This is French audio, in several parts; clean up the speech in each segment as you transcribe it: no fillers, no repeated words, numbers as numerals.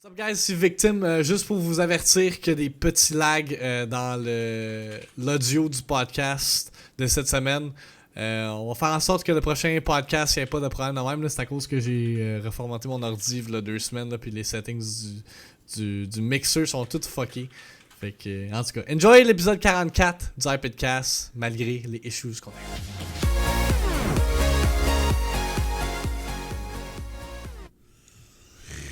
What's up guys, c'est Victime, juste pour vous avertir qu'il y a des petits lags dans l'audio du podcast de cette semaine. On va faire en sorte que le prochain podcast, il n'y ait pas de problème de même. C'est à cause que j'ai reformaté mon ordi il y a 2 semaines, puis les settings du mixer sont toutes fuckés. Fait que, en tout cas, enjoy l'épisode 44 du iPodcast, malgré les issues qu'on a.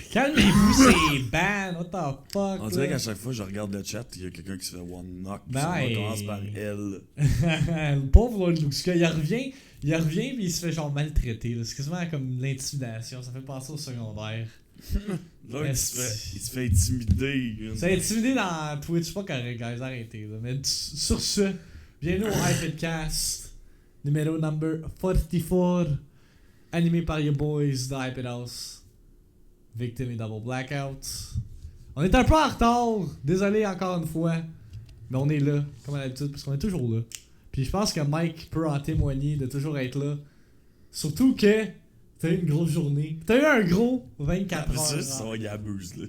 Calmez-vous, c'est ban, what the fuck. On dirait qu'à chaque fois que je regarde le chat, il y a quelqu'un qui se fait one knock. Ça commence par L. Le pauvre Lord Luxka, il revient puis il se fait genre maltraiter. C'est quasiment comme l'intimidation, ça fait penser au secondaire. Là, il se fait intimider. C'est intimidé dans Twitch, pas correct, guys, arrêtez. Là. Mais sur ce, bienvenue au iPodcast, numéro number 44, animé par your boys de iPod House. Victime et Double Blackout. On est un peu en retard, désolé encore une fois, mais on est là, comme à l'habitude, parce qu'on est toujours là. Puis je pense que Mike peut en témoigner de toujours être là. Surtout que t'as eu une grosse journée. T'as eu un gros 24 heures. C'est ça, il abuse là.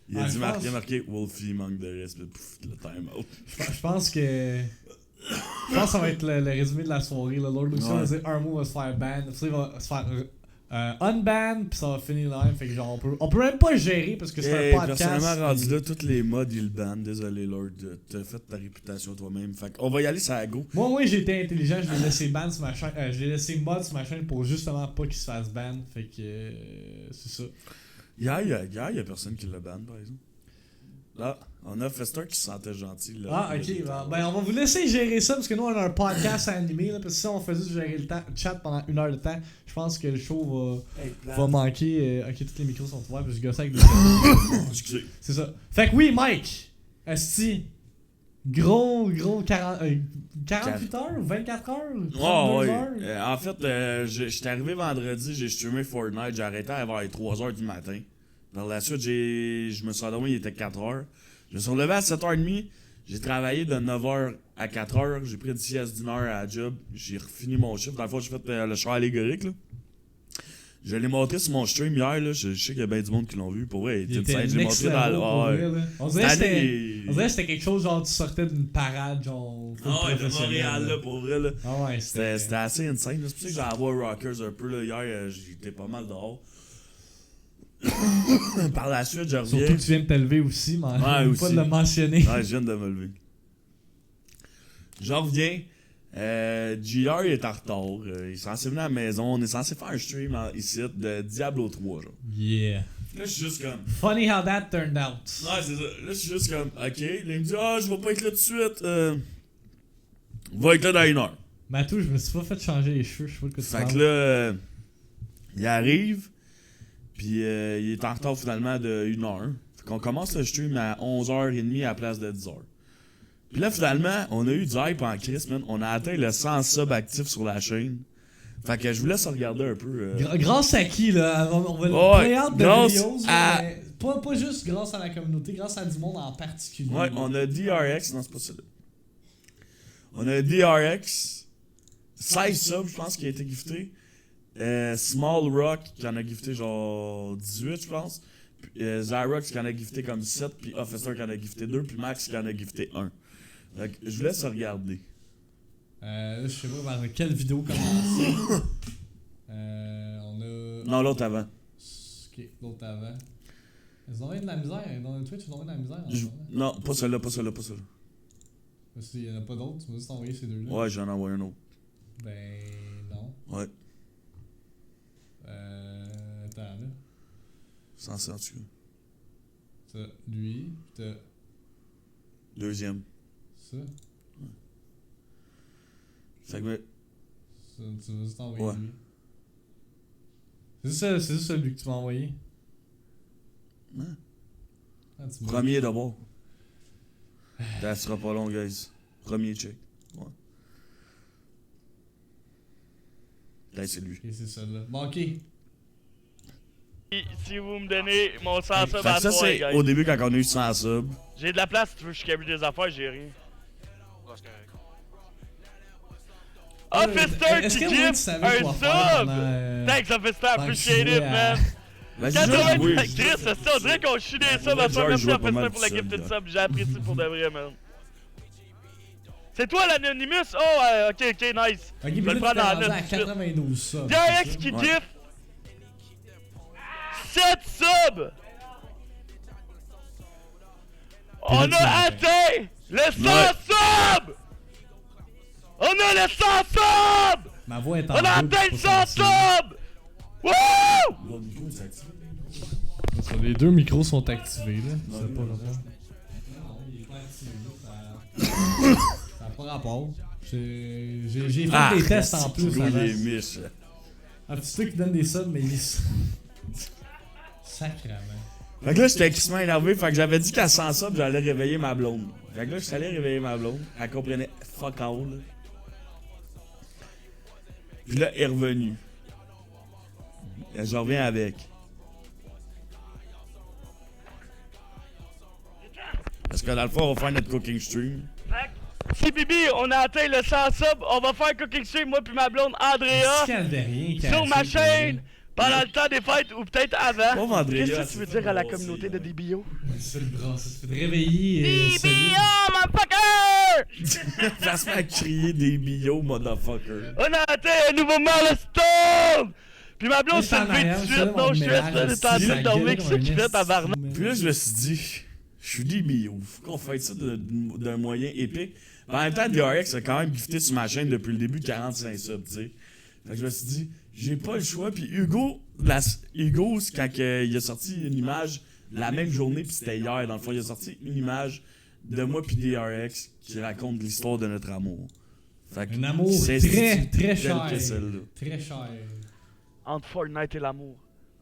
Il a dit marqué Wolfie manque de respect, pouf, le time out. Je pense que ça va être le résumé de la soirée. Là. Lord Luxon va dire un mot va se faire ban, il va se faire unban, pis ça va finir là même. Fait que genre on peut même pas gérer parce que c'est un podcast. Personnellement rendu là, tous les mods ils le ban. Désolé Lord, t'as fait ta réputation toi-même. Fait qu'on va y aller ça à go. Moi j'ai été intelligent, je l'ai laissé ban sur ma chaîne. Je l'ai laissé mod sur ma chaîne pour justement pas qu'il se fasse ban. Fait que c'est ça. Hier, y a personne qui l'a ban par exemple. Là, on a Fester qui se sentait gentil. Là, ah, ok. Ben, on va vous laisser gérer ça parce que nous, on a un podcast à animer. Là, parce que si on faisait gérer le chat pendant 1 heure de temps, je pense que le show va manquer. Ok, tous les micros sont ouverts. Puis je gosse avec des. Excusez. C'est ça. Fait que oui, Mike. Esti. Gros 48 heures ou 24 heures? 32 heures? En fait, j'étais arrivé vendredi, j'ai streamé Fortnite, j'ai arrêté à vers les 3h du matin. Par la suite, je me suis endormi, il était 4h. Je me suis relevé à 7h30. J'ai travaillé de 9h à 4h. J'ai pris une sieste d'1 heure à la job. J'ai refini mon chiffre. Dans le fond, j'ai fait le show allégorique. Là. Je l'ai montré sur mon stream hier. Là. Je sais qu'il y a bien du monde qui l'ont vu. Pour vrai, il était je l'ai montré dans le. On dirait que c'était quelque chose genre tu sortais d'une parade. Genre, de Montréal, là, pour vrai. Là. Ah ouais, c'était assez insane. C'est pour ça que j'ai envoyé Rockers un peu. Là. Hier, j'étais pas mal dehors. Par la suite, je reviens. Surtout que tu viens de te lever aussi, mais ouais, pas de le mentionner. Ouais, je viens de me lever. Je reviens. JR est en retard. Il est censé venir à la maison. On est censé faire un stream ici de Diablo 3. Genre. Yeah. Là, je suis juste comme. Funny how that turned out. Ouais, c'est ça. Là, je suis juste comme. Ok. Là, il me dit, je vais pas être là tout de suite. Va être là dans 1 heure. Matou, je me suis pas fait changer les cheveux. Je sais pas de quoi tu parles. Fait que là, il arrive. Puis il est en retard finalement de 1 heure. Fait qu'on commence le stream à 11h30 à la place de 10h. Puis là finalement, on a eu du hype en crise, man. On a atteint le 100 subs actifs sur la chaîne. Fait que je vous laisse regarder un peu. Grâce à qui là? On va le play out de vidéos. Mais pas juste grâce à la communauté, grâce à du monde en particulier. Ouais, on a DRX. Non, c'est pas ça là. On a DRX. 16 subs, je pense, qui a été gifté. Small Rock qui en a gifté genre 18 je pense, Zyrox qui en a gifté comme 7, puis Officer qui en a gifté 2, puis Max qui en a gifté 1. Donc je vous laisse regarder. Je sais pas par quelle vidéo commencer. On a... Non, l'autre avant. Ok, l'autre avant. Ils ont eu de la misère, dans le Twitch ils ont eu de la misère. Non, pas celle-là. Parce qu'il y en a pas d'autres, tu m'as juste envoyé ces deux-là. Ouais, j'en ai envoyé un autre. Ben non. Ouais. Attends là. Censé en tout cas. Ça, lui, t'as. Deuxième. Ça. Ouais. Fait que ça, tu vas juste envoyer ouais. lui. C'est juste celui que tu m'as envoyé. Ouais. Ah, premier d'abord. Ça sera pas long, guys. Premier check. Ouais. Là, c'est lui. Ok, c'est celle-là. Bon, ok. Si vous me donnez mon 100 subs à ça, c'est guys. Au début quand on a eu 100 subs. J'ai de la place si tu veux que je cabine des affaires, j'ai rien. Officer qui gift un sub! Thanks Officer, appreciate it man! Vas-y, juste, oui. Chris, c'est ça, on dirait qu'on chie des subs à soir. Merci à Festin pour la gifted sub. J'ai apprécié pour de vrai, man. C'est toi l'Anonymous? Oh, ok, nice. Ok, Je vais mais le là, prendre en tu note. à 92 ça. DRX qui Ouais. gif 7 subs! On a atteint le 100 subs! On a le 100 subs! Ma voix est en On a double, atteint le c'est pas 100 sensible. subs! Wouh! Mon micro, c'est activé. Ça, les deux micros sont activés là. Non, C'est pas non, rapport. Non, il est pas activé. Ça n'a pas rapport. J'ai fait des tests en plus Hugo, avant. il est miche. Ah, c'est toi qui donne des subs, mais il sacrément. Fait que là, j'étais extrêmement énervé, fait que j'avais dit qu'à 100 subs, j'allais réveiller ma blonde. Fait que là, j'étais allé réveiller ma blonde. Elle comprenait fuck all. Là. Puis là, elle est revenue. Et je reviens avec. Parce que dans le fond, on va faire notre cooking stream. Si Bibi, on a atteint le 100 subs, on va faire cooking stream, moi puis ma blonde Andrea, sur ma chaîne, pendant le temps des fêtes ou peut-être avant. Pauvre Andrea, Qu'est-ce que tu veux dire à la communauté de DBO? C'est le bras, ça te fait réveiller. DBO, motherfucker! Fasse-moi à crier des billots, motherfucker. On a atteint un nouveau milestone! Puis ma blonde Moi, s'est levée tout de suite, non, je suis resté, elle était en train de dormir, qu'est-ce que tu fais, tabarnak? Puis là, je me suis dit, je suis des billots. Faut qu'on fasse ça d'un moyen épique. En même temps, DRX a quand même gifté sur ma chaîne depuis le début 45 subs, tu sais. Fait que je me suis dit, j'ai pas le choix. Puis Hugo, quand il a sorti une image la même journée, puis c'était hier, dans le fond, il a sorti une image de moi puis DRX qui raconte l'histoire de notre amour. Fait que Un amour c'est très, très tel cher. que celle-là. Très cher. Entre Fortnite et l'amour,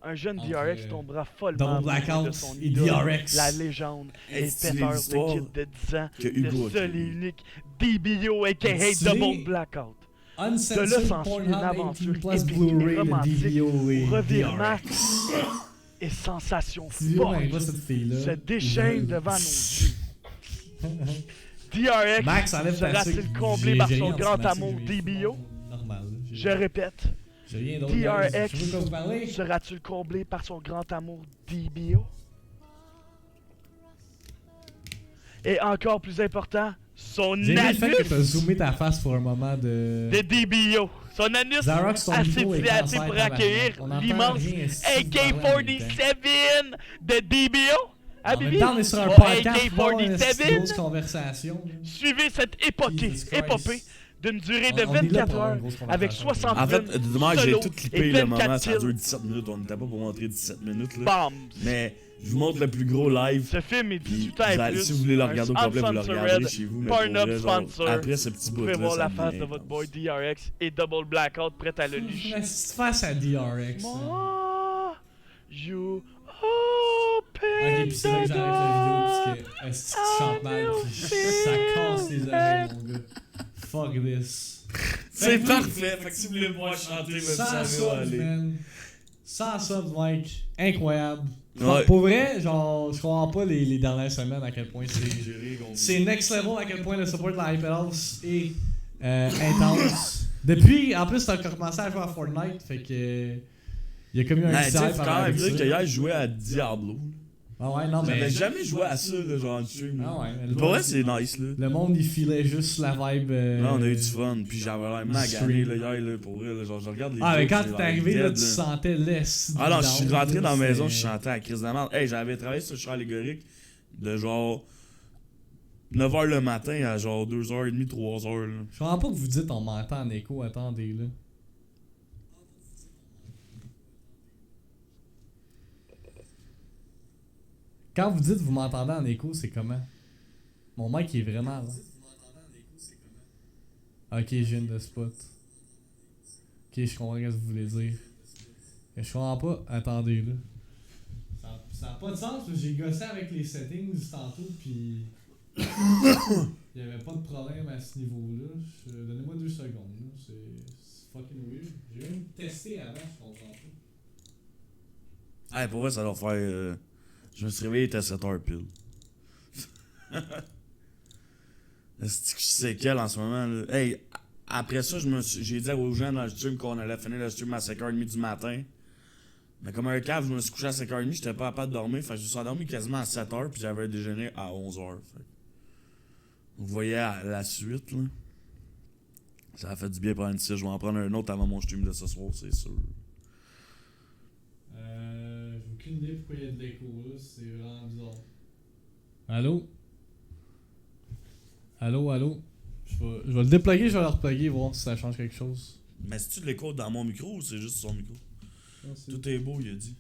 un jeune Entre, DRX tombera follement Double amoureux Blackout de son et idole, DRX. la légende Hey, et c'est péteur l'histoire de kid de 10 ans, que Hugo le a seul et créé. unique DBO aka C'est- Double Blackout. Uncensored De là s'ensuit Pornhub une 18 aventure plus épique et Blu-ray de romantique, DVO et revirement DRX. et sensation Si on n'arrive pas forte cette fille-là. se déchaînent devant nos yeux. DRX Max, enlève ta sera-t-il sucre. comblé J'ai par rien son en grand dessous de ma amour sucre, j'ai DBO? Normal. Je répète, J'ai rien d'autre. DRX. guys. Je sais pas de quoi vous parlez. sera-t-il comblé par son grand amour DBO? Et encore plus important, son J'ai aimé le fait que t'as anus zoomé ta face pour un moment de. de DBO. Son anus Xarox, ton assez micro est dilaté cancer, pour tabarnak. accueillir On entend l'immense rien, si tu parles en même temps. AK-47 de DBO. Ah, En Bibi? même temps, on est sur un Mon podcast, pas une grosse AK-47. conversation. là. Suivez cette Jesus Christ. épopée d'une durée de On est là 24 pour avoir heures une grosse avec conversation. 60 En fait, films dommage, j'ai solo tout et clippé le moment, 24 ça dure kills. 17 minutes. On n'était pas pour montrer 17 minutes. Là. Bam! Mais je vous montre le plus gros live. Ce film est Puis 18 ans et plus. si vous voulez le regarder au un complet, vous le uncensored regarderez chez vous. Mais pour Pornhub vrai, genre, sponsor. après ce petit Vous bout pouvez voir la ça face devient de votre intense. boy DRX et Double Blackout prête à le licher. Mais si tu fasses à DRX. là. Moi, you Ok, open pis c'est là que the j'arrête la vidéo door. parce que est-ce que tu chantes mal pis ça casse les oreilles, mon gars. Fuck this. C'est Fait que oui, parfait. Fait que si vous voulez me voir chanter, Sans ça va subs, aller. man. Sans subs, Mike. Incroyable. Ouais. Pour vrai, genre, je comprends pas les dernières semaines à quel point c'est. J'ai rien compris. C'est next level à quel point le support de la Hyper House est intense. Depuis, en plus, t'as commencé à jouer à Fortnite, fait que. Il y a comme eu un Mais petit tu sais, hype faut par quand même avec dire ça. que hier, je jouais à Diablo. Ah ouais, non, mais. J'avais jamais joué à ça, là, genre en stream. là. Ah ouais, mais le Pour monde- vrai, c'est nice, là. Le monde, il filait juste la vibe. Là, on a eu du fun, puis j'avais l'air magané, stream. là, hier, là, pour vrai, là, genre, je regarde les Ah, mais vidéos, quand puis t'es j'ai arrivé, l'air là, dead, tu sentais l'est. Ah non, je suis rentré dans la maison, je c'est- chantais à crise de la merde. Hey, j'avais travaillé sur le char allégorique de genre 9h le matin à genre 2h30, 3h, là. Je comprends pas que vous dites on m'entend en écho, attendez là. Quand vous dites vous m'entendez en écho, c'est comment? Mon mic il est vraiment là. Ok, je viens de spot. Ok, je comprends ce que vous voulez dire. Mais je comprends pas, attendez là. Ça a pas de sens, parce que j'ai gossé avec les settings tantôt, puis il y avait pas de problème à ce niveau-là. Donnez-moi 2 secondes, là. C'est fucking weird. J'ai même testé avant, je comprends pas. Hey, pour vrai, ça doit faire. Je me suis réveillé, il était 7h pile. Est-ce que c'est quel en ce moment, là? Hey, après ça, j'ai dit aux gens dans le stream qu'on allait finir le stream à 5h30 du matin. Mais comme un cave, je me suis couché à 5h30, j'étais pas capable de dormir. Fait que je me suis endormi quasiment à 7h, puis j'avais un déjeuner à 11h. Vous voyez la suite, là. Ça a fait du bien pendant une sieste. Je vais en prendre un autre avant mon stream de ce soir, c'est sûr. J'ai aucune idée pourquoi il y a de l'écho là, c'est vraiment bizarre. Allô? Allô? Je vais le dépluguer, je vais le repluguer, voir si ça change quelque chose. Mais c'est-tu de l'écho dans mon micro ou c'est juste son micro? Non, Tout est beau, il a dit.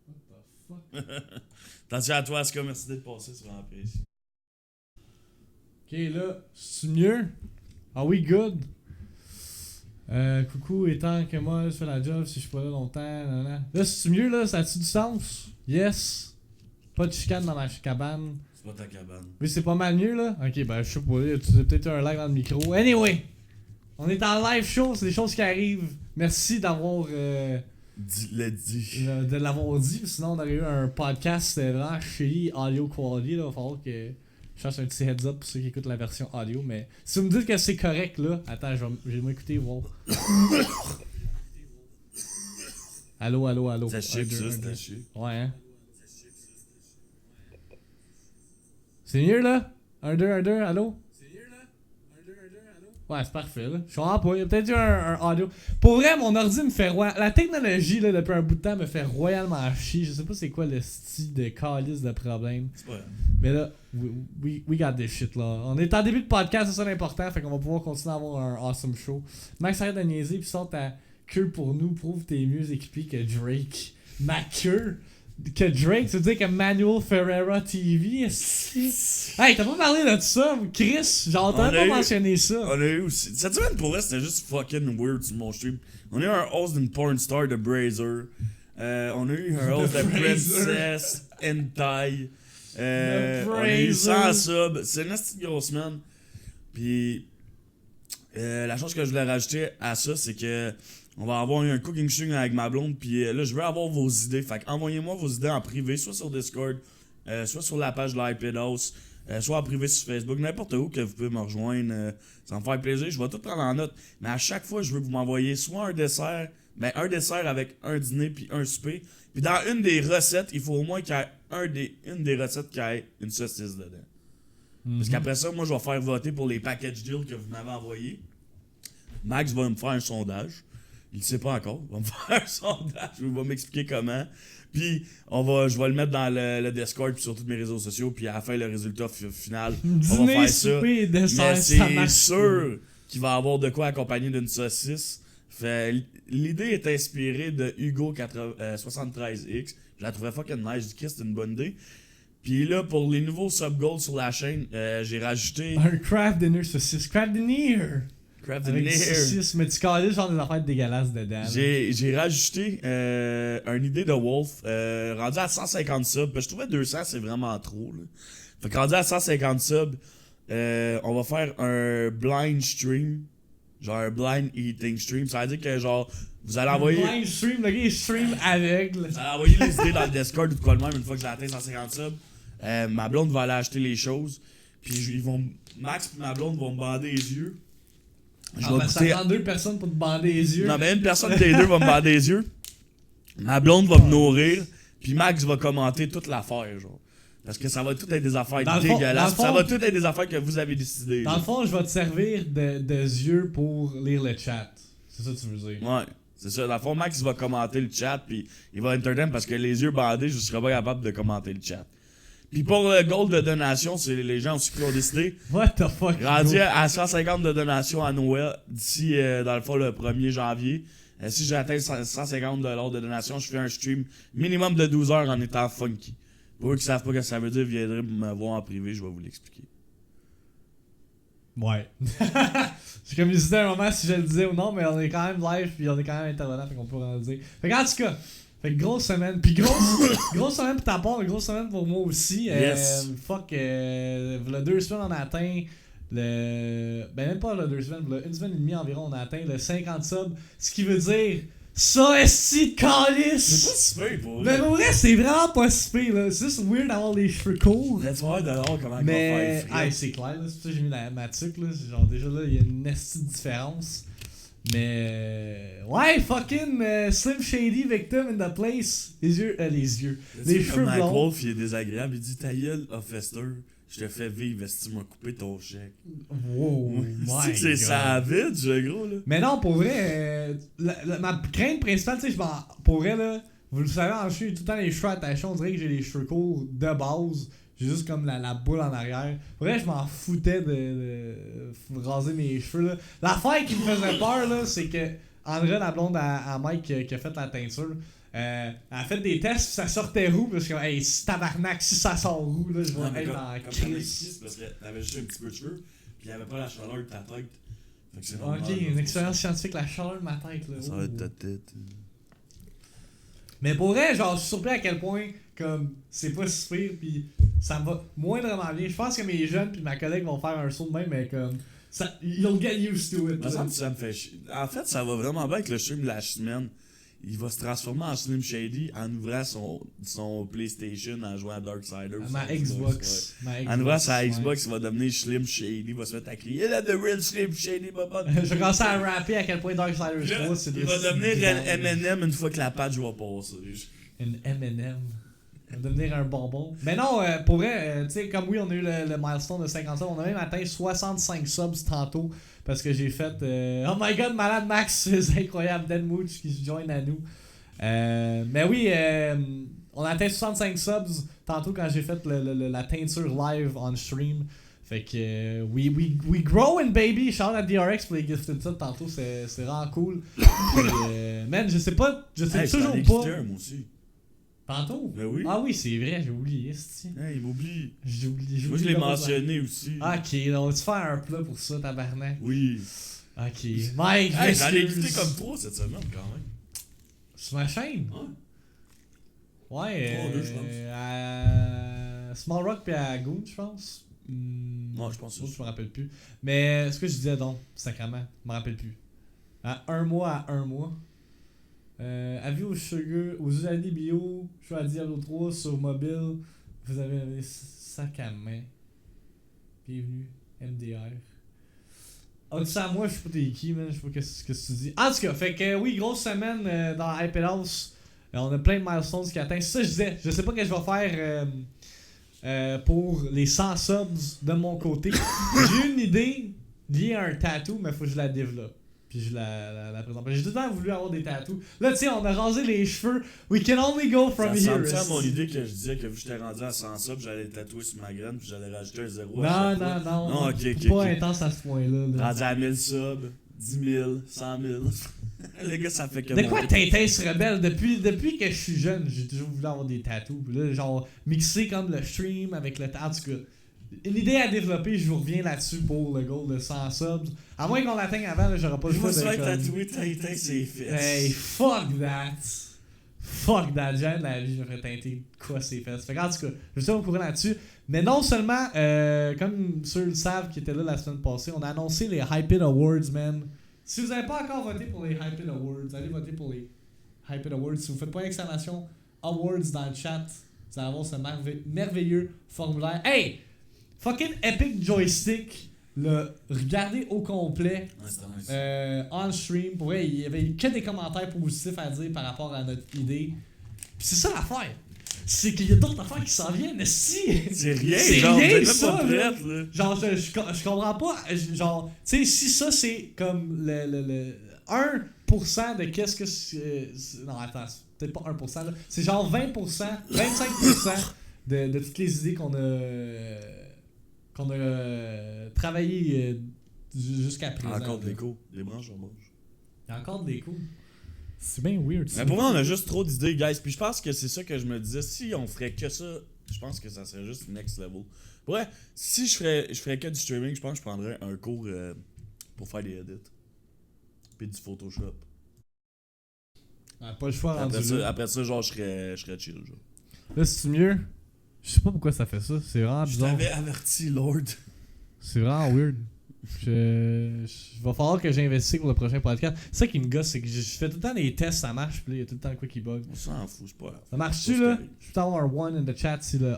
What the fuck? Attention à toi, Aska, merci d'être passé, c'est vraiment apprécié. Ok, là, c'est mieux? Are we good? Coucou, étant que moi, je fais la job si je suis pas là longtemps. Nanana. Là, c'est mieux, là? Ça a-tu du sens? Yes? Pas de chicane dans ma cabane. C'est pas ta cabane. Oui, c'est pas mal mieux, là? Ok, ben, je sais pas, tu as peut-être un live dans le micro. Anyway! On est en live show, c'est des choses qui arrivent. Merci d'avoir... de l'avoir dit, sinon on aurait eu un podcast vraiment shitty audio quality, là. Il va falloir que je fasse un petit heads up pour ceux qui écoutent la version audio, mais si vous me dites que c'est correct, là... Attends, je vais m'écouter, voir. Allô. Ça chie, ça, c'est chier. Ouais, hein? C'est mieux, là? 1, 2, allô? C'est mieux, là? 1, 2, allô? Ouais, c'est parfait, là. Je comprends pas, il y a peut-être eu un audio. Pour vrai, mon ordi me fait la technologie, là, depuis un bout de temps, me fait royalement chier. Je sais pas c'est quoi le style de calice de problème. C'est pas... Mais là, we got this shit, là. On est en début de podcast, c'est ça l'important, fait qu'on va pouvoir continuer à avoir un awesome show. Max, arrête de niaiser, pis sort ta queue pour nous, prouve t'es mieux équipé que Drake. Ma queue? Que Drake, tu veux dire que Manuel Ferreira TV? Hey, t'as pas parlé de ça, Chris? J'entends pas mentionner ça. On a eu aussi. Cette semaine pour vrai, c'était juste fucking weird sur mon stream. On a eu un host d'une porn star de Brazer. On a eu un host de Princess Hentai. On a eu 100 subs. C'est une petite grosse semaine. Puis, la chose que je voulais rajouter à ça, c'est que on va avoir un cooking stream avec ma blonde, puis là, je veux avoir vos idées. Fait envoyez-moi vos idées en privé, soit sur Discord, soit sur la page de l'IPad House, soit en privé sur Facebook, n'importe où que vous pouvez me rejoindre. Ça va me faire plaisir, je vais tout prendre en note. Mais à chaque fois, je veux que vous m'envoyiez soit un dessert avec un dîner puis un souper. Puis dans une des recettes, il faut au moins qu'il y ait une des recettes qui ait une saucisse dedans. Parce qu'après ça, moi, je vais faire voter pour les package deals que vous m'avez envoyés. Max va me faire un sondage. Il ne sait pas encore. Il va me faire un sondage. Il va m'expliquer comment. Puis, je vais le mettre dans le Discord puis sur tous mes réseaux sociaux. Puis, à la fin, le résultat final, on va faire ça. Mais c'est sûr qu'il va avoir de quoi accompagner d'une saucisse. L'idée est inspirée de Hugo 73X. Je la trouvais fucking nice. Je dis que c'est une bonne idée. Puis là, pour les nouveaux sub-goals sur la chaîne, j'ai rajouté... Un craft dinner saucisse. Craft dinner! Avec des saucisses, mais tu calais genre des affaires dégueulasses dedans. J'ai rajouté une idée de Wolf, rendu à 150 subs. Je trouvais 200 c'est vraiment trop. Là. Fait que rendu à 150 subs, on va faire un blind stream. Genre un blind eating stream. Ça veut dire que genre, vous allez envoyer... Un blind stream, le gars il stream avec. Vous allez envoyer les idées dans le Discord ou quoi de même une fois que j'ai atteint 150 subs. Ma blonde va aller acheter les choses. Puis Max et ma blonde vont me bander les yeux. Ça prend 2 personnes pour te bander les yeux. Non, mais une personne des deux va me bander les yeux. Ma blonde va me nourrir. Puis Max va commenter toute l'affaire, genre. Parce que ça va tout être des affaires dégueulasses. Ça va tout être des affaires que vous avez décidées. Dans le fond, je vais te servir de yeux pour lire le chat. C'est ça que tu veux dire. Ouais, c'est ça. Dans le fond, Max va commenter le chat. Puis il va entertain parce que les yeux bandés, je ne serai pas capable de commenter le chat. Puis pour le goal de donation, c'est les gens aussi qui ont décidé. What the fuck? Rendu à 150 de donation à Noël d'ici, dans le fond, le 1er janvier. Si j'atteins 150$ de donation, je fais un stream minimum de 12 heures en étant funky. Pour eux qui savent pas ce que ça veut dire, viendrez me voir en privé, je vais vous l'expliquer. Ouais. J'ai comme hésité un moment si je le disais ou non, mais on est quand même live puis on est quand même intervenant, fait qu'on peut en dire. Fait qu'en tout cas, grosse semaine. Puis grosse semaine pour ta part, grosse semaine pour moi aussi. Yes. Le 2 semaines on a atteint le... Ben même pas le 2 semaines, une semaine et demie environ on a atteint le 50 subs. Ce qui veut dire Ça, est-ce C'est pas calice? si pire pour Mais vrai. pour vrai, c'est vraiment pas si pire, là. C'est juste weird d'avoir les cheveux courts. Laisse voir dehors comment il Mais, va faire. c'est clair, là. C'est pour ça que j'ai mis ma tuque, là. C'est genre, déjà là, il y a une nasty différence. Mais, ouais, fucking Slim Shady victim in the place. Les yeux. Les cheveux Mike blonds. Wolf, il est désagréable. Il dit ta gueule, Fester. Je te fais vivre si tu m'as coupé ton chèque. Wow, C'est que c'est savage, gros, là. Mais non, pour vrai, ma crainte principale, tu sais, pour vrai, là, vous le savez, en cheveux, j'ai tout le temps les cheveux attachés. On dirait que j'ai les cheveux courts de base. J'ai juste comme la boule en arrière. Pour vrai, je m'en foutais de raser mes cheveux, là. L'affaire qui me faisait peur, là, c'est que André, la blonde à Mike qui a fait la teinture, elle a fait des tests, pis ça sortait roux, parce que, hey, si tabarnak, si ça sort roux, là, je vais être en crise. Parce que t'avais juste un petit peu de cheveux, pis il avait pas la chaleur de ta tête. Fait que c'est normal. Ok, une expérience scientifique, la chaleur de ma tête, là. Ça va être ta tête. Mais pour vrai, genre, je suis surpris à quel point, comme, c'est pas si pire, pis ça me va moindrement bien. Je pense que mes jeunes pis ma collègue vont faire un saut de même, mais comme, ça, you'll get used to it. Ça me fait chier. En fait, ça va vraiment bien avec le stream de la semaine. Il va se transformer en Slim Shady en ouvrant son PlayStation en jouant à Darksiders. Ma Xbox. En ouvrant sa Xbox, il va devenir Slim Shady. Il va se mettre à crier là, The Real Slim Shady, papa. Je vais commencer à rapper à quel point Darksiders 3 c'est il va devenir un M&M une fois que la patch va passer. Une M&M. Il va devenir un bonbon. Mais non, pour vrai, tu sais, comme oui, on a eu le milestone de 50 subs, on a même atteint 65 subs tantôt. Parce que j'ai fait oh my god, Malade Max, c'est incroyable, Dan Mooch qui se join à nous. Mais oui, on a atteint 65 subs tantôt quand j'ai fait la teinture live on stream. Fait que we growing baby. Shout out à DRX pour les gifted subs tantôt, c'est vraiment cool. Man, je sais toujours pas. Moi aussi. Tantôt? Ben oui. Ah oui, c'est vrai, j'ai oublié. Hey, il m'oublie. J'oublie. Moi, je l'ai mentionné aussi. Ok, on va-tu faire un plat pour ça, tabarnak? Oui. Ok. Mike, hey, j'en ai écouté comme 3 cette semaine, quand même. Sur ma chaîne? Ouais. Ouais, 3 2, je pense. à Small Rock pis à Goon, je pense. Moi, je pense Je aussi. me rappelle plus. Mais ce que je disais donc, sacrément, je me rappelle plus. À un mois. Avis aux sugar, aux usagers bio, je suis à Diablo 3 sur mobile. Vous avez un sac à main. Bienvenue, MDR. Ah, tu sais, à moi, je sais pas t'es qui, man. Je sais pas ce que tu dis. En tout cas, fait que oui, grosse semaine dans Hyper House. On a plein de milestones qui atteignent. Ça, je disais, je sais pas ce que je vais faire pour les 100 subs de mon côté. J'ai une idée liée à un tattoo, mais faut que je la développe. Puis je la présente. J'ai tout le temps voulu avoir des tattoos. Là, tu sais, on a rasé les cheveux. We can only go from ça here. ressemble à mon idée que je disais que vu que j'étais rendu à 100 subs, j'allais tatouer sur ma graine puis j'allais rajouter un 0 Non. Non, ok. Pas intense à ce point-là. Là. Rendu à 1000 subs, 10 000, 100 000. Les gars, ça fait que. De quoi Tintin se rebelle? Depuis que je suis jeune, j'ai toujours voulu avoir des tattoos. Puis là, genre, mixer comme le stream avec le tattoo. En tout cas, une idée à développer, je vous reviens là-dessus pour le goal de 100 subs. À moins qu'on l'atteigne avant, là, j'aurais pas le Je choix me de. suis tatoué Tintin ses fesses. Hey, fuck that! Fuck that, j'ai de la vie, je me ferais teinter quoi ses fesses. Fait en tout cas, je suis au courant là-dessus. Mais non seulement, comme ceux le savent qui étaient là la semaine passée, on a annoncé les Hyped Awards, man. Si vous n'avez pas encore voté pour les Hyped Awards, allez voter pour les Hyped Awards. Si vous faites pas l'exclamation Awards dans le chat, vous allez avoir ce merveilleux formulaire. Hey! Fucking Epic Joystick, regardez au complet on stream. Pour vrai, il y avait que des commentaires positifs à dire par rapport à notre idée. Puis c'est ça l'affaire. C'est qu'il y a d'autres affaires qui s'en viennent, si. C'est rien, c'est genre, rien, ça, ça, là. Genre, je comprends pas. Genre, tu sais, si ça c'est comme le 1% de qu'est-ce que c'est. Non, attends, c'est peut-être pas 1%, là. C'est genre 20%, 25% de toutes les idées qu'on a travaillé jusqu'à présent. Encore de l'écho, des branches en branche. Il y a encore de l'écho. C'est bien weird. Mais pour moi, on a juste trop d'idées, guys. Puis je pense que c'est ça que je me disais. Si on ferait que ça, je pense que ça serait juste next level. Ouais, si je ferais que du streaming, je pense que je prendrais un cours pour faire des edits. Puis du Photoshop. Pas le choix après ça, genre, je serais chill. Genre. Là, c'est mieux. Je sais pas pourquoi ça fait ça. C'est vraiment Je bizarre. t'avais averti, Lord. C'est vraiment weird. Je va falloir que j'investisse pour le prochain podcast. C'est ça qui me gosse, c'est que je fais tout le temps des tests, ça marche, puis il y a tout le temps quoi qui bug. On s'en fout, c'est pas grave. Ça marche-tu là? Je peux avoir un one in the chat si le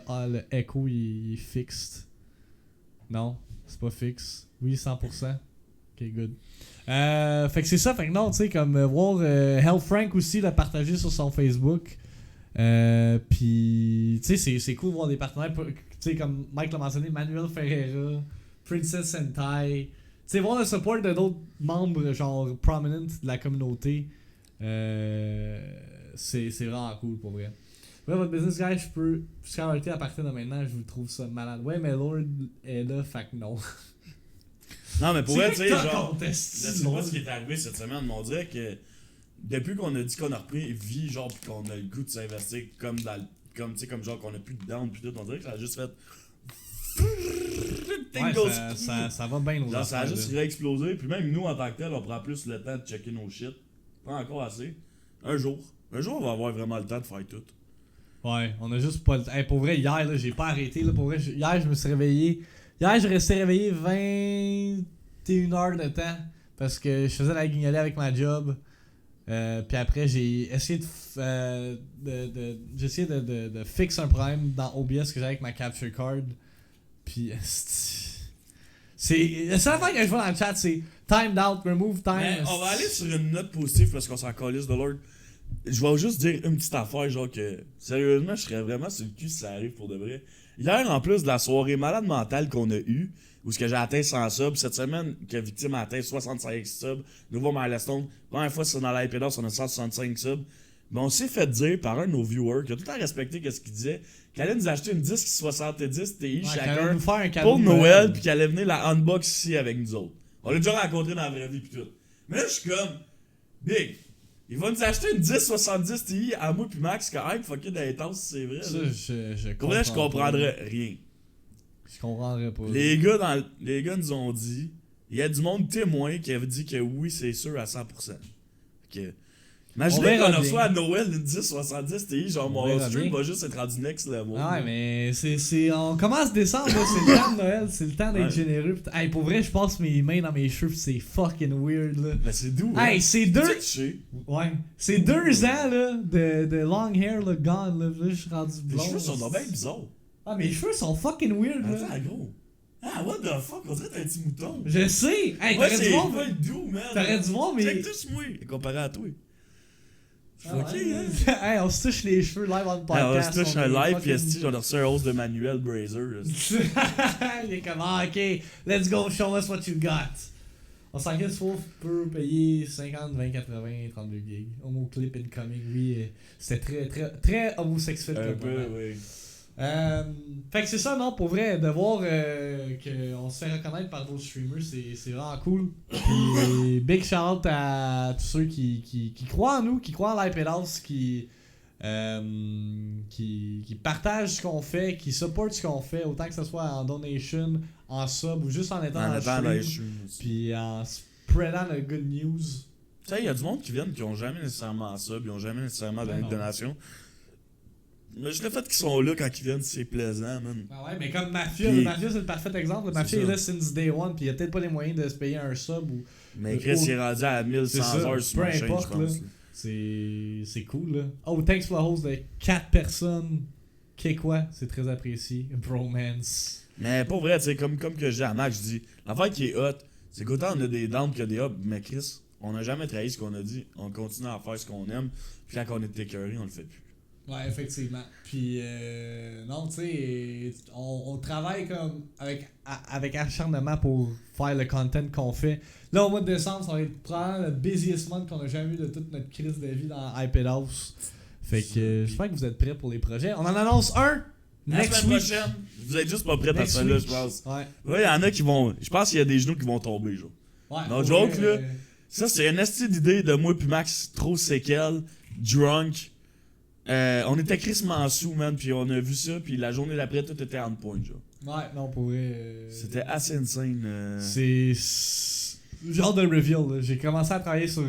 echo il est fixed. Non, c'est pas fixe. Oui, 100%. Ok, good. Fait que c'est ça, fait que non, tu sais, comme voir Hell Frank aussi l'a partagé sur son Facebook. Puis, tu sais, c'est cool de voir des partenaires, tu sais, comme Mike l'a mentionné, Manuel Ferreira, Princess Sentai. Tu sais, voir le support de d'autres membres, genre, prominent de la communauté, c'est vraiment cool pour vrai. Ouais, votre business, guys, je peux arrêter à partir de maintenant, je vous trouve ça malade. Ouais, mais Lord est là, fait que non. Non, mais pour vrai, tu sais, genre, je sais pas ce qui est arrivé cette semaine, mais on dirait que depuis qu'on a dit qu'on a repris vie, genre, pis qu'on a le goût de s'investir comme dans comme tu sais, comme genre qu'on a plus de down pis tout, on dirait que ça a juste fait. Ouais, ça va bien, nos genre, ça a juste réexplosé, puis même nous en tant que tel, on prend plus le temps de checker nos shit. Pas encore assez. Un jour, on va avoir vraiment le temps de faire tout. Ouais, on a juste pas le temps. Hey, pour vrai, hier, là, j'ai pas arrêté. Là, pour vrai, hier, je me suis réveillé. Hier, je restais réveillé 21 heures de temps parce que je faisais la guignolée avec ma job. Puis après, j'ai essayé de fixer un problème dans OBS que j'avais avec ma capture card. Puis, c'est la seule affaire que je vois dans le chat, c'est timed out, remove time. Mais on va aller sur une note positive parce qu'on s'en calisse de l'ordre. Je vais juste dire une petite affaire, genre que sérieusement, je serais vraiment sur le cul si ça arrive pour de vrai. Hier, en plus de la soirée malade mentale qu'on a eue, où ce que j'ai atteint 100 subs, cette semaine, que Victime a atteint 65 subs, nouveau milestone, première fois c'est dans la Ipédos, on a 165 subs. Mais on s'est fait dire par un de nos viewers, qui a tout le temps respecté ce qu'il disait, qu'elle allait nous acheter une disque 70 Ti chacun pour Noël, puis qu'elle allait venir la unbox ici avec nous autres. On l'a déjà rencontré dans la vraie vie, pis tout. Mais là, je suis comme, Big, il va nous acheter une 1070 Ti à moi puis Max, que hype fucking intense, c'est vrai. Ça, je comprendrais rien. Je comprendrais pas. Les gars nous ont dit, il y a du monde témoin qui avait dit que oui, c'est sûr à 100%. Okay. Imaginez qu'on reçoit à Noël une 1070 Ti, genre mon stream va juste être rendu next level. Ouais, mais on commence décembre, là, c'est le temps de Noël, c'est le temps d'être généreux. Hey, pour vrai, je passe mes mains dans mes cheveux, pis c'est fucking weird, là. Ben, c'est doux, hey, hein? c'est Ouais, c'est 2 ans, là, de long hair, là, gone, là. Là, je suis rendu blond. Les cheveux sont bien bizarres. Ah, mes cheveux sont fucking weird, là. Attends, gros. Ah, what the fuck, on dirait que t'as un petit mouton. Je sais! Hey, t'aurais dû voir, doux, man. T'aurais dû voir, mais. Check tous moi, comparé à toi. Fucké, hein? Hey, on se touche les cheveux live en podcast. On se touche un live, pis esti, j'en ai reçu un hausse de Manuel Brazer. Il est comme, ok, let's go, show us what you got. On s'en fout, Wolf peut payer 50, 20, 80, 32 gigs. Homo clip incoming, oui, c'était très, très, très homosexuel. Un peu, oui. Fait que c'est ça, non, pour vrai, de voir qu'on se fait reconnaître par d'autres streamers, c'est vraiment cool. Puis big shout out à tous ceux qui croient en nous, qui croient en l'Ipedos, qui partagent ce qu'on fait, qui supportent ce qu'on fait, autant que ce soit en donation, en sub ou juste en étant dans le stream. Puis en spreadant le good news. Tu sais, il y a du monde qui viennent qui ont jamais nécessairement sub, ils ont jamais nécessairement donné de donation. Mais juste le fait qu'ils sont là quand ils viennent, c'est plaisant, man. Ah ouais, mais comme Mafia, le Mafia c'est le parfait exemple. Le Mafia est là since day one, puis il a peut-être pas les moyens de se payer un sub ou. Mais Chris il est rendu à 1100 heures sur ma chaîne, je pense. C'est cool, là. Oh, thanks for the host de 4 personnes. Quoi, c'est très apprécié. Bromance. Mais pour vrai, tu sais, comme que je dis à Max, je dis, l'affaire qui est hot, c'est qu'autant on a des downs que des ups, mais Chris, on n'a jamais trahi ce qu'on a dit. On continue à faire ce qu'on aime, puis quand on est écœuré, on le fait plus. Ouais, effectivement. Puis, non, tu sais, on travaille comme avec acharnement pour faire le content qu'on fait. Là, au mois de décembre, ça va être probablement le busiest month qu'on a jamais eu de toute notre crise de vie dans Ipedos. Fait que j'espère que vous êtes prêts pour les projets. On en annonce un la semaine prochaine. Vous êtes juste pas prêts à ça là, je pense. Ouais, il y en a qui vont. Je pense qu'il y a des genoux qui vont tomber, genre. Ouais. No joke, là. Ça, c'est une astuce d'idée de moi puis Max, trop séquelles, drunk. On était crissement sous, man, puis on a vu ça, puis la journée d'après, tout était on point, genre. Ouais, non, pour vrai. C'était assez insane. C'est. Genre de reveal, là. J'ai commencé à travailler sur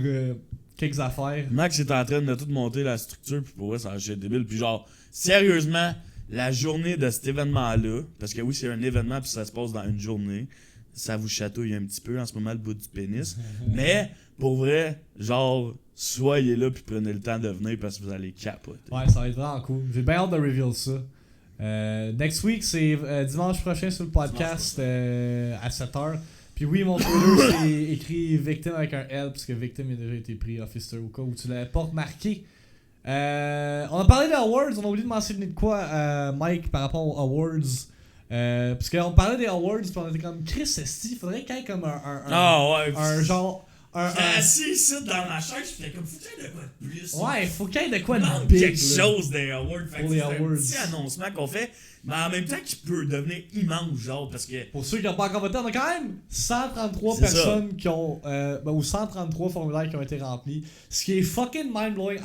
quelques affaires. Max était en train de tout monter la structure, puis pour vrai, ça a été débile. Puis genre, sérieusement, la journée de cet événement-là, parce que oui, c'est un événement, puis ça se passe dans une journée, ça vous chatouille un petit peu en ce moment le bout du pénis. Mais, pour vrai, genre, soyez là puis prenez le temps de venir parce que vous allez capoter. Ouais, ça va être vraiment cool. J'ai bien hâte de reveal ça. Next week, c'est dimanche prochain sur le podcast à 7h. Puis oui, mon Twitter, c'est écrit Victim avec un L, parce que Victim a déjà été pris officer au cas où tu l'avais pas remarqué. On a parlé des awards, on a oublié de mentionner de quoi, Mike, par rapport aux awards. Parce qu'on parlait des awards, puis on était comme Chris Esti, il faudrait qu'il y ait comme un genre. J'étais assis ici dans ma chaise, j'étais comme faut qu'il y ait de quoi de plus. Ouais, faut qu'il y ait de quoi de manque big. Quelque chose des awards. Pour les awards. C'est un petit annoncement qu'on fait, mais en même temps qui peut devenir immense, genre, parce que. Pour ceux qui n'ont pas encore voté, on a quand même 133 C'est personnes qui ont. Ou 133 formulaires qui ont été remplis. Ce qui est fucking mind-blowing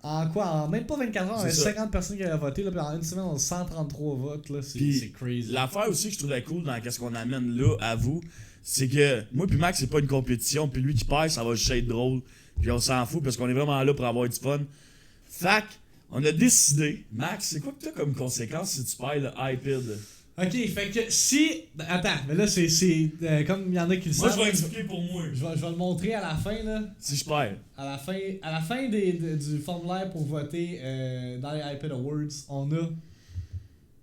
en quoi? En même pas 24 heures, on avait 50 personnes qui avaient voté, là, puis en une semaine, on a 133 votes, là. C'est crazy. L'affaire aussi que je trouvais cool dans ce qu'on amène là à vous, c'est que moi puis Max, c'est pas une compétition, puis lui qui perd, ça va juste être drôle. Puis on s'en fout parce qu'on est vraiment là pour avoir du fun. Fac, on a décidé, Max, c'est quoi que t'as comme conséquence si tu perds le iPad? Ok, fait que si. Attends, mais là, c'est comme il y en a qui le savent. Moi, je vais expliquer pour moi. Je vais le montrer à la fin, là. Si je perds. À la fin du formulaire pour voter dans les iPad Awards, on a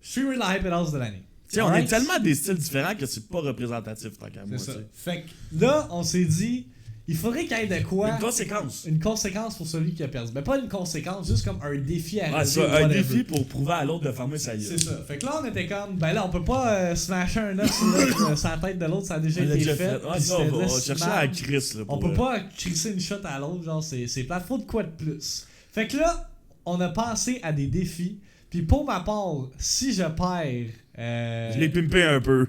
Streamer de la iPad House de l'année. T'sais, on est tellement des styles différents que c'est pas représentatif tant qu'à moi. C'est ça. Fait que là, on s'est dit, il faudrait qu'il y ait de quoi. Une conséquence. Une conséquence pour celui qui a perdu. Mais pas une conséquence, juste comme un défi à relever. Ça, un défi pour prouver à l'autre de fermer sa gueule. C'est ça. Fait que là, on était comme, ben là, on peut pas smasher un œuf sur la tête de l'autre, ça a déjà été fait. Ouais, ça, on va chercher à Chris. Là, on peut pas crisser une shot à l'autre, genre, c'est plate. Faut de quoi de plus. Fait que là, on a pensé à des défis. Puis pour ma part, si je perds. Je l'ai pimpé un peu.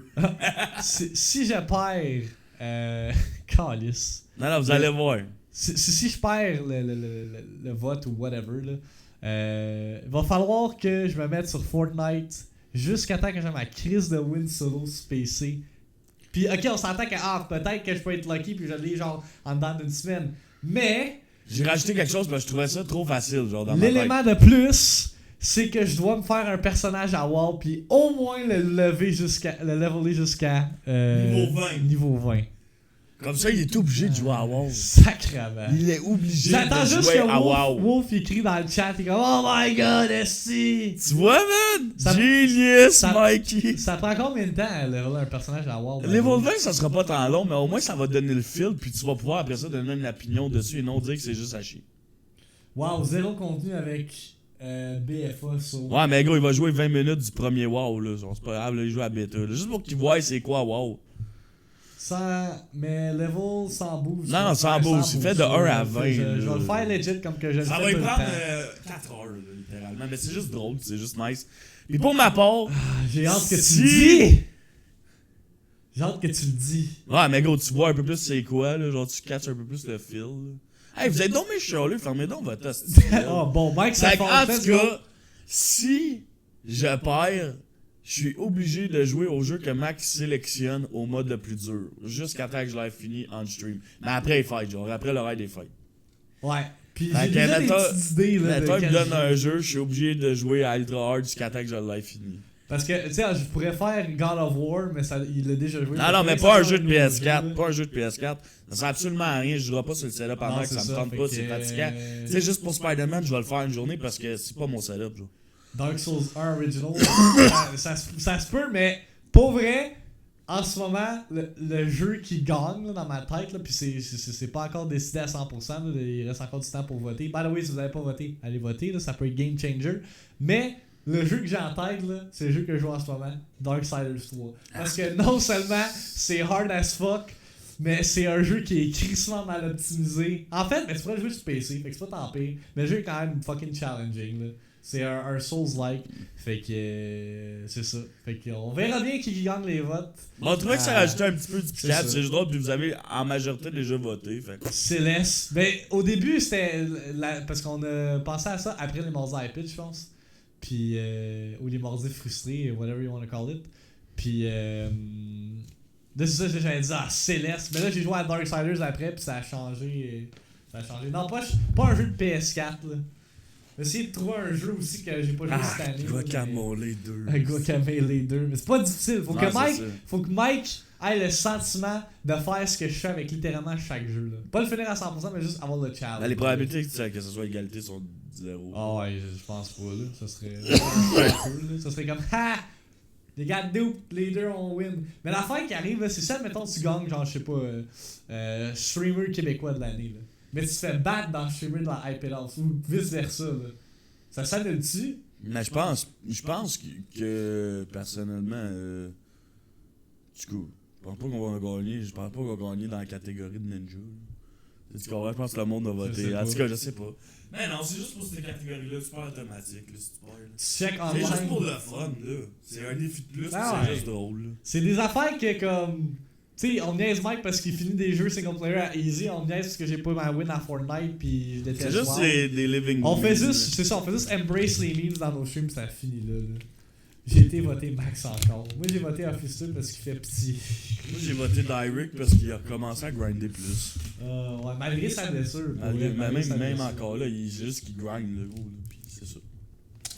si je perds. Calice. Non, vous allez voir. Si je perds le vote ou whatever, là, il va falloir que je me mette sur Fortnite jusqu'à temps que j'ai ma crise de win solo sur PC. Puis, ok, on s'entend que peut-être que je peux être lucky puis je l'ai genre en dedans d'une semaine. Mais. J'ai rajouté quelque chose parce que je trouvais ça trop facile, genre dans ma tête. L'élément de plus, c'est que je dois me faire un personnage à WoW puis au moins le leveler jusqu'à niveau 20. Comme ça, il est obligé de jouer à WoW. Sacrément. Il est obligé J'attends de juste jouer que à WoW. Wolf écrit dans le chat, il est comme oh my god, esti. Tu vois, man? Genius, Mikey. Ça prend combien de temps à leveler un personnage à WoW? Level 20, ça sera pas tant long, mais au moins ça va te donner le fil, puis tu vas pouvoir après ça donner une opinion dessus et non dire que c'est juste à chier. Wow, zéro contenu avec BFA sur. Ouais, mais gros, il va jouer 20 minutes du premier WoW, là. C'est pas grave, là, il joue à bêta. Là. Juste pour qu'il voie c'est quoi WoW. Mais level sans boost. Non, sans boost. Il fait de 1 à 20. Je vais le faire legit comme que je le fais. Ça va y prendre 4 heures, là, littéralement. Mais c'est juste drôle, c'est juste nice. Puis pour ma part. J'ai hâte que tu le dis. J'ai hâte que tu le dis. Ouais, mais gros, tu vois un peu plus c'est quoi, là. Genre, tu catches un peu plus le feel. Là. Hey, vous êtes donc mes chialeux, fermez donc votre hostie. Oh, bon, Mike, ça fait en tout cas, si je perds. Je suis obligé de jouer au jeu que Max sélectionne au mode le plus dur. Jusqu'à temps que je l'ai fini en stream. Mais après les fights, genre après l'horaire des fights. Ouais. Puis j'ai déjà des petites idées là. Toi, il me donne un jeu, je suis obligé de jouer à Ultra Hard jusqu'à temps que je l'ai fini. Parce que, tu sais, je pourrais faire God of War, mais il l'a déjà joué. Non, mais pas un jeu de PS4. Pas un jeu de PS4. Ça sert absolument à rien. Je jouerai pas sur le setup pendant que ça me tente pas, c'est fatigant. Tu sais, juste pour Spider-Man, je vais le faire une journée parce que c'est pas mon setup, genre. Dark Souls 1 Original, ça se peut, mais pour vrai, en ce moment, le jeu qui gagne là, dans ma tête, là, puis c'est pas encore décidé à 100%, là, il reste encore du temps pour voter. By the way, si vous n'avez pas voté, allez voter, là, ça peut être game changer. Mais le jeu que j'ai en tête, là, c'est le jeu que je joue en ce moment, Darksiders 3. Parce que non seulement c'est hard as fuck, mais c'est un jeu qui est crissement mal optimisé. En fait, mais tu pourrais le jouer sur PC, fait que c'est pas tant pire. Mais le jeu est quand même fucking challenging, là. C'est un Souls-like. Fait que c'est ça. Fait que on verra bien qui gagne les votes. Bon, on trouvait que ça rajoutait un petit peu du piquant, c'est juste drôle, puis vous avez en majorité déjà voté. Fait. Céleste. Ben, au début, c'était. Parce qu'on a pensé à ça après les mardis iPad, je pense. Puis. Ou les mardis frustrés, whatever you want to call it. Puis. C'est ça que j'avais dit, Céleste. Mais là, j'ai joué à Darksiders après, puis ça a changé. Non, pas un jeu de PS4, là. J'ai essayé de trouver un jeu aussi que j'ai pas joué cette année. Guacamelee 2. Guacamelee 2. Mais c'est pas difficile. Faut que Mike, ait le sentiment de faire ce que je fais avec littéralement chaque jeu. Là. Pas le finir à 100%, mais juste avoir le challenge. Les probabilités que ce soit égalité sont 0. Ah ouais, je pense pas, là. Ça serait cool, là. Ça serait comme, ha! Les gars de dupe, les deux on win. Mais l'affaire qui arrive, là, c'est ça, mettons, tu gagnes, genre, je sais pas, streamer québécois de l'année, là. Mais tu te fais battre dans le streamer de la Hype It House, ou vice-versa, là. Ça s'annule-tu? Mais je pense que personnellement, du coup, je pense pas qu'on va gagner. Je pense pas qu'on va gagner dans la catégorie de ninja. Tu comprends? Je pense que le monde va voter. En tout cas, je sais pas. Mais non, c'est juste pour cette catégorie-là, c'est pas automatique, là, si tu parles. Tu check C'est juste pour le fun, là. C'est un défi de plus, c'est juste drôle, là. C'est des affaires que, comme. Tu sais, on niaise Mike parce qu'il finit des jeux single player à easy, on niaise parce que j'ai pas ma win à Fortnite, pis je déteste. C'est juste des living on memes, fait juste, c'est ça, on fait juste embrace les memes dans nos streams, ça finit là. J'ai été voté Max encore. Moi j'ai voté Officer parce qu'il fait petit. Moi j'ai voté Direct parce qu'il a recommencé à grinder plus. Ouais, malgré sa blessure. Même encore là, il est juste qu'il grind le gros, là, pis c'est ça.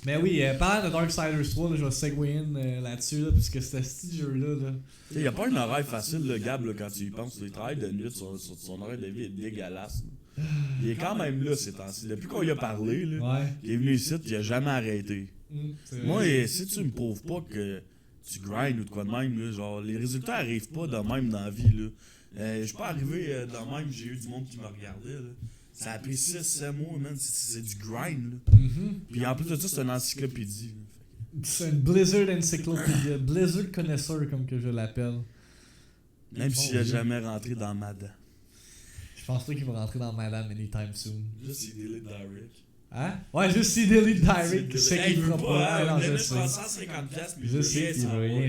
Mais oui, parlant de Darksiders 3, là, je vais segway in là-dessus, là, parce que c'était ce jeu-là. Là. Il n'y a pas un horaire facile, le Gab, là, quand tu y penses. Il travaille de nuit, son horaire de vie est dégueulasse. Là. Il est quand même là ces temps-ci. Depuis qu'on lui a parlé, là, il est venu ici, il a jamais arrêté. Moi, si tu me prouves pas que tu grindes ou de quoi de même, là, genre, les résultats arrivent pas de même dans la vie. Je suis pas arrivé de même, j'ai eu du monde qui me regardait. Là. Ça a pris 6-7 mois, man. C'est du grind. Là. Puis en plus de ça, c'est une encyclopédie. Là. C'est une Blizzard encyclopédie. Blizzard connaisseur, comme que je l'appelle. Même s'il a jamais rentré dans Madame. Je pense pas qu'il va rentrer dans Madame anytime soon. Juste s'il delete direct. Hein? Ouais, juste s'il delete direct, c'est qu'il fera pas. Non, je sais. 150$, mais je sais qu'il veut rien.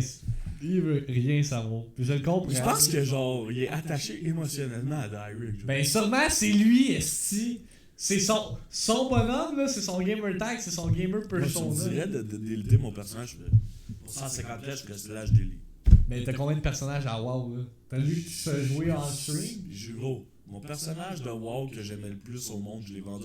Il veut rien savoir. Puis je le comprends. Je pense que genre, il est attaché émotionnellement à Direct. Ben sûrement c'est lui, esti. C'est son bonhomme, là, c'est son gamer tag, c'est son gamer persona. Moi, je dirais de déliter mon personnage pour 150$, je ferais slash delete. Mais t'as combien de personnages à WoW, là? T'as lu que tu fais jouer en stream? Gros, mon personnage de WoW que j'aimais le plus au monde, je l'ai vendu